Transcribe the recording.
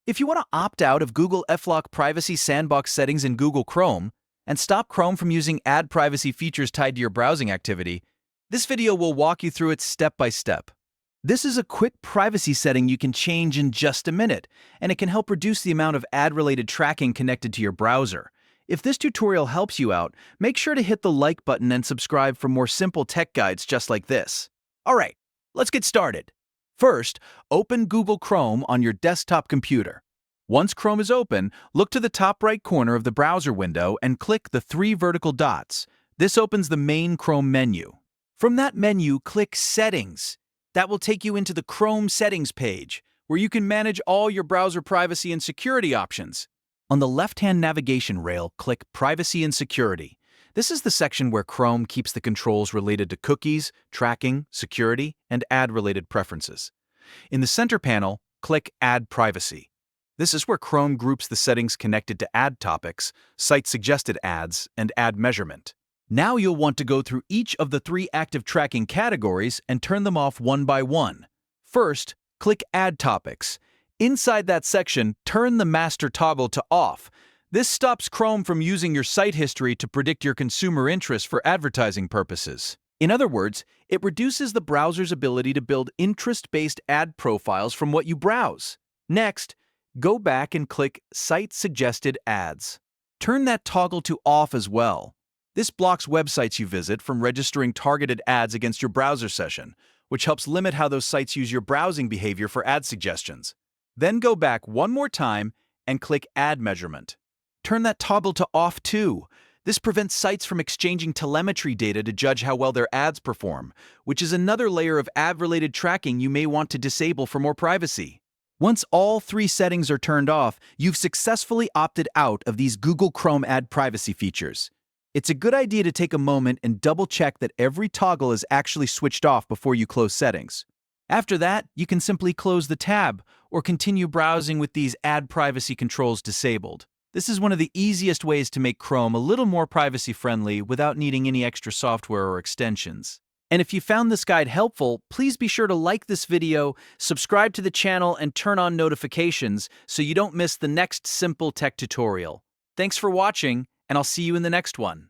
If you want to opt out of Google FLoC privacy sandbox settings in Google Chrome and stop Chrome from using ad privacy features tied to your browsing activity, this video will walk you through it step by step. This is a quick privacy setting you can change in just a minute, and it can help reduce the amount of ad-related tracking connected to your browser. If this tutorial helps you out, make sure to hit the like button and subscribe for more simple tech guides just like this. Alright, let's get started. First, open Google Chrome on your desktop computer. Once Chrome is open, look to the top right corner of the browser window and click the three vertical dots. This opens the main Chrome menu. From that menu, click Settings. That will take you into the Chrome Settings page, where you can manage all your browser privacy and security options. On the left-hand navigation rail, click Privacy and Security. This is the section where Chrome keeps the controls related to cookies, tracking, security, and ad-related preferences. In the center panel, click Ad Privacy. This is where Chrome groups the settings connected to ad topics, site-suggested ads, and ad measurement. Now you'll want to go through each of the three active tracking categories and turn them off one by one. First, click Ad Topics. Inside that section, turn the master toggle to off. This stops Chrome from using your site history to predict your consumer interest for advertising purposes. In other words, it reduces the browser's ability to build interest-based ad profiles from what you browse. Next, go back and click Site-Suggested Ads. Turn that toggle to off as well. This blocks websites you visit from registering targeted ads against your browser session, which helps limit how those sites use your browsing behavior for ad suggestions. Then go back one more time and click Ad Measurement. Turn that toggle to off too. This prevents sites from exchanging telemetry data to judge how well their ads perform, which is another layer of ad-related tracking you may want to disable for more privacy. Once all three settings are turned off, you've successfully opted out of these Google Chrome ad privacy features. It's a good idea to take a moment and double-check that every toggle is actually switched off before you close settings. After that, you can simply close the tab or continue browsing with these ad privacy controls disabled. This is one of the easiest ways to make Chrome a little more privacy-friendly without needing any extra software or extensions. And if you found this guide helpful, please be sure to like this video, subscribe to the channel, and turn on notifications so you don't miss the next simple tech tutorial. Thanks for watching, and I'll see you in the next one.